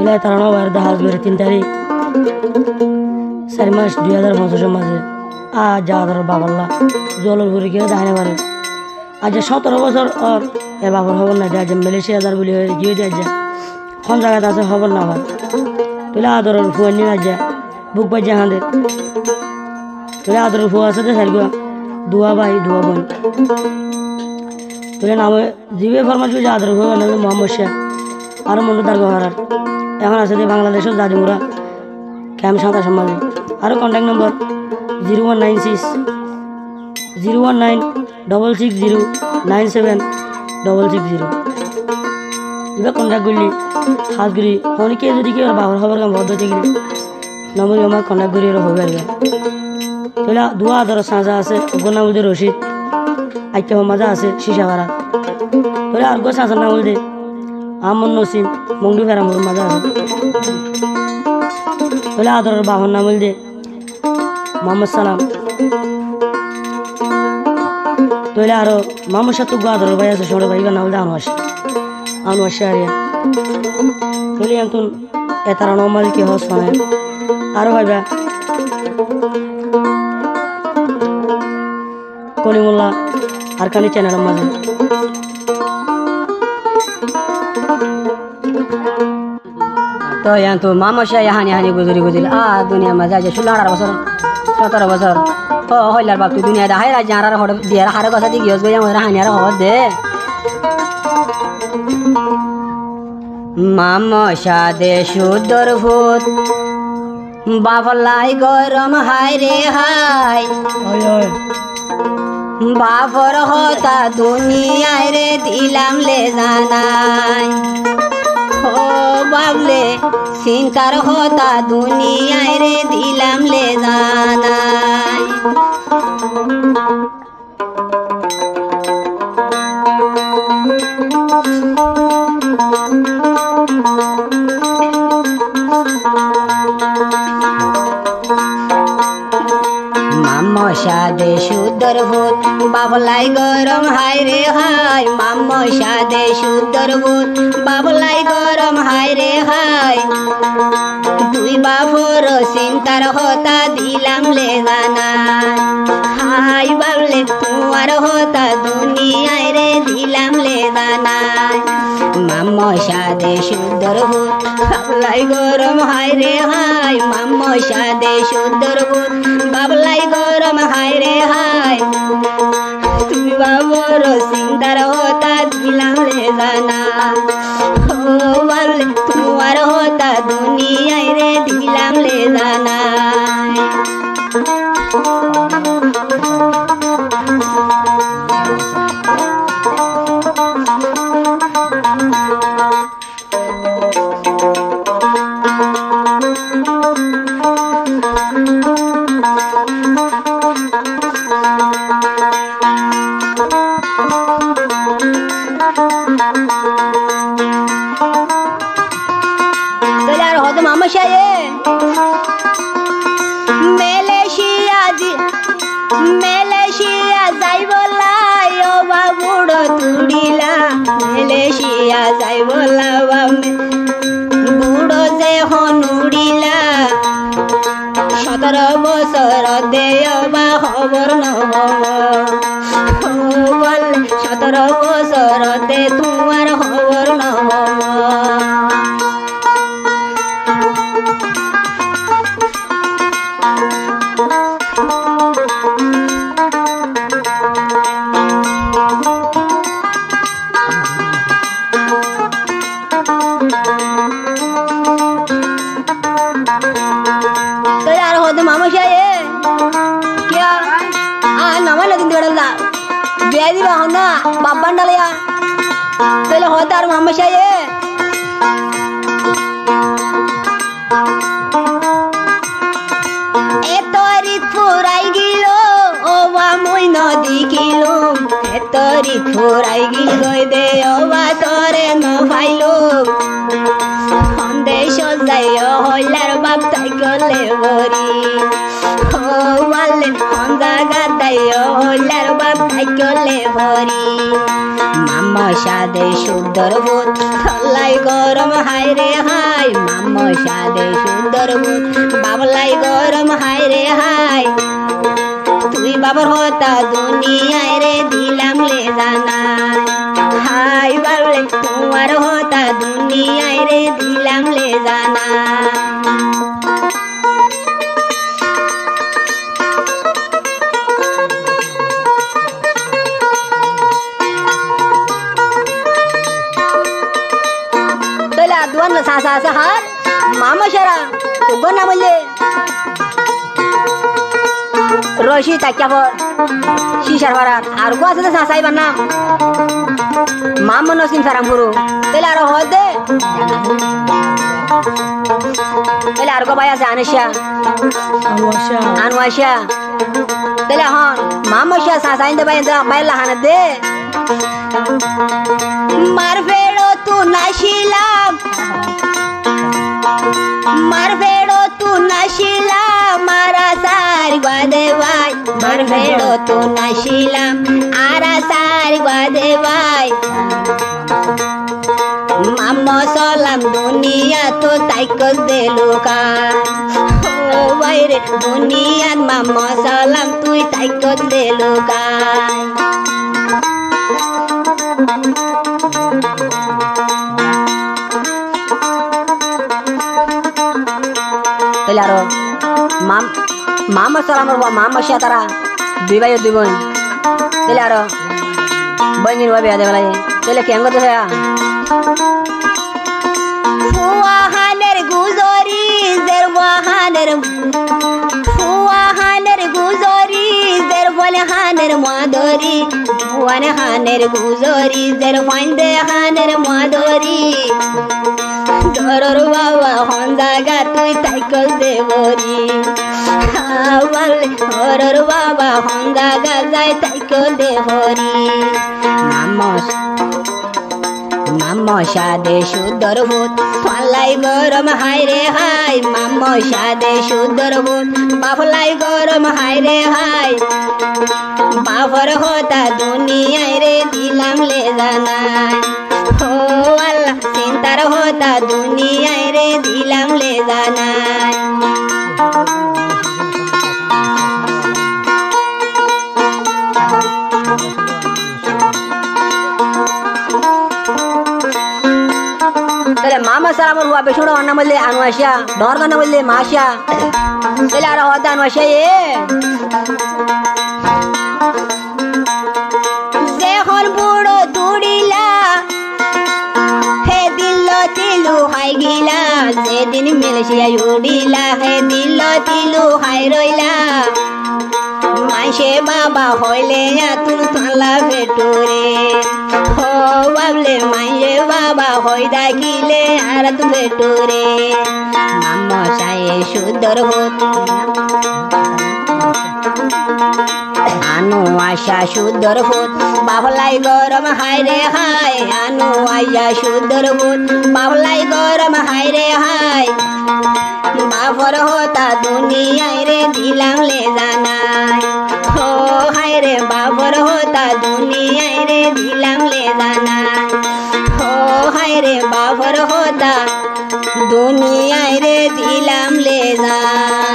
তাহলে 13 নভেম্বর 2003 তারিখ 4 মাস 2025 মাঝে আজ যাওয়ার বাবাল্লা জলের ঘুরে গিয়ে দাঁড়ানে পারে আজ 17 বছর ওর এ বাবার খবর না যায় মালয়েশিয়া যার বলে গিয়ে যায় কোন জায়গাতে আছে খবর না হয় তাহলে আদরের ফুয়া নিয়ে যায় বুক পাই জাহাদের তাহলে আদরের ফুয়া আছে সারগুয়া দুয়া ভাই দুয়া বোন তাহলে নামে জিবে ফরমাস করছে আদরের ফুয়া নাম মোহাম্মদ শাহ আর মন্ডু দার গহারার এখন আছে যে বাংলাদেশের জাজিমুরা ক্যাম্প সাঁতার সমাজে আরও কন্ট্যাক্ট নম্বর 0196 019 660 97 এবার কন্ট্যাক্ট করলি হাত করি অনেকে যদি কেউ বাবার খবর কাম বদ্ধ থেকে নম্বর আমার কন্ট্যাক্ট করি আরও হবে আর তাহলে দুয়া আদর সাঁজা আছে গোনামুদের রশিদ আইকে মাজা আছে শিশা ভাড়া তাহলে আর গো সাঁজার নাম দে আমন নসিম মংডু ফেরামুর মাজা আছে তাহলে আদরের বাবার নাম দে মোহাম্মদ সালাম তাহলে আরো মোহাম্মদ সাতুক আদরের ভাই আছে ছোট ভাই নাম দে আনোয়ার আরিয়া তাহলে এখন এতারা নমাল কি হস মানে আরো ভাইবা কলিমুল্লাহ আর কানি চ্যানেলের মাঝে तो यहाँ तो मामा शाह यहाँ गुजरी दुनिया में जाए 16-18 बছর 17 बছর ও হইলার বাপ তুই দুনিয়া দেখাই রাজ আর হড় দিয়ার হারে কথা দি গিয়স গয়া মরা হানি আর খবর দে মামা সাদে সুদর ভূত বাবলাই গরম হাই রে হাই বাবর হতা দুনিয়ায় রে দিলাম লে জানাই ও বাবলে চিন্তার হতা দুনিয়ায় রে দিলাম লে জানাই মামা সাদে সুদর ভূত বাবলাই গরম হাই রে হাই মামা সাদে সুদর ভূত বাবলাই গরম হাই রে হাই তুই বাবর চিন্তার হতা দিলাম লে জানা হাই বাবলে তোমার হতা দুনিয়ায় রে দিলাম লে জানা মামা সাদে সুদর ভূত বাবলাই গরম হাই রে হাই মামা সাদে সুদর ভূত বাবলাই গরম হাই রে হাই তুমি বাবর চিন্তার হতা দিলাম রে জানা ও বাবলে তোমার হতা দুনিয়ায় রে দিলাম লে জানা মালয়েশিয়া যাই বলাই ও বাবুড়ো তুড়িলা মালয়েশিয়া যাই বলা বুড়ো যে হনুড়িলা 17 বছর দেয় বা খবর নহব 17 বছর দে তোমার খবর নহব बेदी होना बाबा डालिया चलो होता है मामा शाये ए तोरी फुराई गिलो ओ वा मोई नदी किलो ए तोरी फुराई गिलो दे ओ वा तोरे न फाइलो हंदे सजायो होलार बाप ताई गले बरी ओ वाले हंदा गादायो होलार बाप ताई गले बरी मामा सादे सुदर भूत थलाई गरम हाय रे हाय मामा সাদে সুন্দর ভূত বাবলাই গরম হায় রে হায় তুই বাবার হতা দুনিয়ায় রে দিলাম লে জানা হাই বাবলে তোমার হতা দুনিয়ায় রে দিলাম লে জানা दुआन सासा सा हार मामा शरा उगो ना बोले रोशी तक्या पर शीशर हरार आरगो असले सासाई बन्ना मामा नसीम सारामपुरु तेला रो होदे तेला आरगो बाया से अनशा अनवाशा तेला हां मामा शा सासाई दे बायला हान दे मार फेडो तू नाशिला मार फेडो तू नाशिला मारा सारी ग्वादे वाय मार फेडो तू नाशिला आरा सारी ग्वादे वाय मामा सलाम दुनिया तो ताइकस देलो का ओ वाय रे दुनिया मामा सलाम तू ताइकस देलो का Telaro, mama salam ro mama syatara, dua bayu dua boy. Telaro, banyin wabi ada balai. Tele kianggo tu saya. Fuahaner guzori, zerwahaner guzori, zerwalhaner madori, fuahaner guzori, zerwandehaner madori. Doror bawa honda gatui taikos devori awal doror bawa honda gazai taikos devori mammo shade shuddhar bhut palai gorom hai re hai mammo shade shuddhar bhut baflai gorom hai re hai bafar hota duniyai re dilam le janai हो अल्लाह चिंतार होता दुनिया रे दिलाम ले जाना तेरे मामा सारा हुआ बेशुड़ा अन्ना मल्ले अनुवाशिया डोर गन्ना मल्ले माशिया तेरे आ रहा होता अनुवाशिया ये जेहर बूढ़ो दूड़ीला हाय गिला जे दिन मिलसिया उड़ीला है दिल तिलु हाय रोइला माशे बाबा होइले या तुम थाला भेटुरे हो बाबले माशे बाबा होइदा गिले आर तु भेटुरे मामा साये सुदर होत आनु आशा सुदर होत बाबलाई गरम हाय रे हाय आनु आशा सुदर होत बाबलाई गरम हाय रे हाय बाबर होता दुनिया रे दिलाम ले जाना हो हाय रे बाबर होता दुनिया रे दिलाम ले जाना हो हाय रे बाबर होता दुनिया रे दिलाम ले जाना